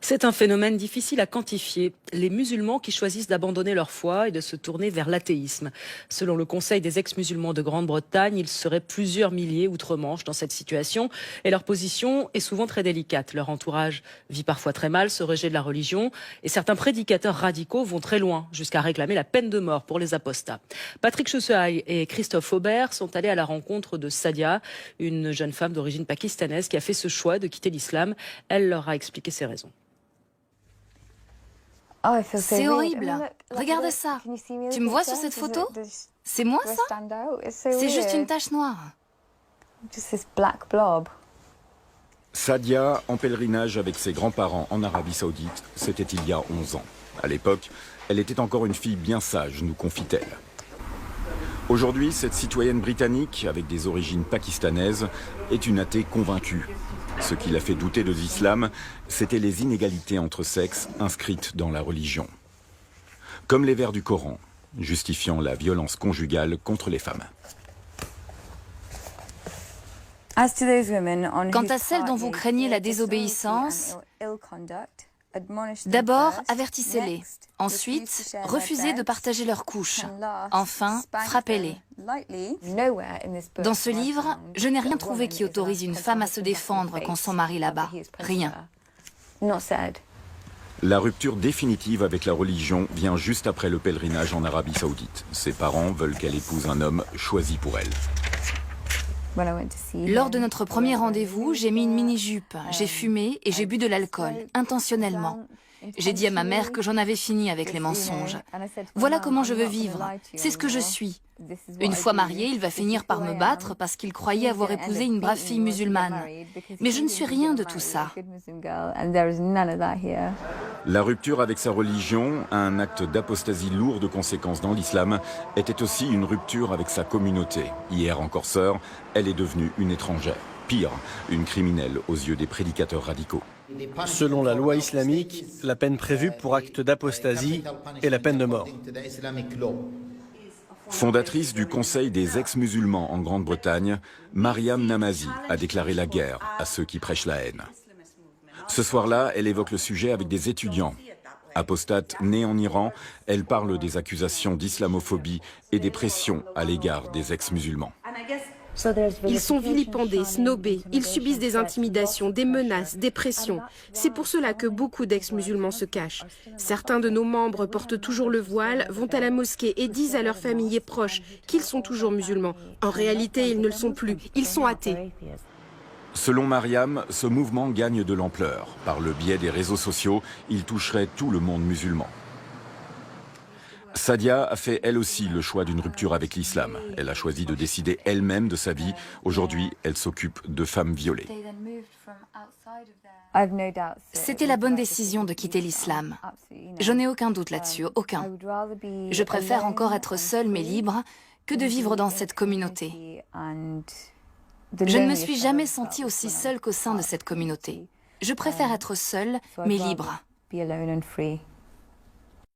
C'est un phénomène difficile à quantifier. Les musulmans qui choisissent d'abandonner leur foi et de se tourner vers l'athéisme. Selon le Conseil des ex-musulmans de Grande-Bretagne, il serait plusieurs milliers outre-Manche dans cette situation et leur position est souvent très délicate. Leur entourage vit parfois très mal, se rejette de la religion et certains prédicateurs radicaux vont très loin jusqu'à réclamer la peine de mort pour les apostats. Patrick Chussehaï et Christophe Aubert sont allés à la rencontre de Sadia, une jeune femme d'origine pakistanaise qui a fait ce choix de quitter l'islam. Elle leur a expliqué ses raisons. C'est horrible. Regarde ça. Tu me vois sur cette photo? C'est moi ça? C'est juste une tache noire. Sadia, en pèlerinage avec ses grands-parents en Arabie Saoudite, c'était il y a 11 ans. À l'époque, elle était encore une fille bien sage, nous confie-t-elle. Aujourd'hui, cette citoyenne britannique, avec des origines pakistanaises, est une athée convaincue. Ce qui l'a fait douter de l'islam, c'était les inégalités entre sexes inscrites dans la religion. Comme les vers du Coran, justifiant la violence conjugale contre les femmes. Quant à celles dont vous craignez la désobéissance, d'abord, avertissez-les. Ensuite, refusez de partager leurs couches. Enfin, frappez-les. Dans ce livre, je n'ai rien trouvé qui autorise une femme à se défendre quand son mari là-bas. Rien. La rupture définitive avec la religion vient juste après le pèlerinage en Arabie Saoudite. Ses parents veulent qu'elle épouse un homme choisi pour elle. Lors de notre premier rendez-vous, j'ai mis une mini-jupe, j'ai fumé et j'ai bu de l'alcool, intentionnellement. J'ai dit à ma mère que j'en avais fini avec les mensonges. Voilà comment je veux vivre, c'est ce que je suis. Une fois marié, il va finir par me battre parce qu'il croyait avoir épousé une brave fille musulmane. Mais je ne suis rien de tout ça. La rupture avec sa religion, un acte d'apostasie lourd de conséquences dans l'islam, était aussi une rupture avec sa communauté. Hier encore sœur, elle est devenue une étrangère. Pire, une criminelle aux yeux des prédicateurs radicaux. Selon la loi islamique, la peine prévue pour acte d'apostasie est la peine de mort. Fondatrice du Conseil des ex-musulmans en Grande-Bretagne, Mariam Namazie a déclaré la guerre à ceux qui prêchent la haine. Ce soir-là, elle évoque le sujet avec des étudiants. Apostate née en Iran, elle parle des accusations d'islamophobie et des pressions à l'égard des ex-musulmans. Ils sont vilipendés, snobés, ils subissent des intimidations, des menaces, des pressions. C'est pour cela que beaucoup d'ex-musulmans se cachent. Certains de nos membres portent toujours le voile, vont à la mosquée et disent à leurs familles et proches qu'ils sont toujours musulmans. En réalité, ils ne le sont plus, ils sont athées. Selon Mariam, ce mouvement gagne de l'ampleur. Par le biais des réseaux sociaux, il toucherait tout le monde musulman. Sadia a fait elle aussi le choix d'une rupture avec l'islam. Elle a choisi de décider elle-même de sa vie. Aujourd'hui, elle s'occupe de femmes violées. C'était la bonne décision de quitter l'islam. Je n'ai aucun doute là-dessus, aucun. Je préfère encore être seule mais libre que de vivre dans cette communauté. Je ne me suis jamais sentie aussi seule qu'au sein de cette communauté. Je préfère être seule mais libre.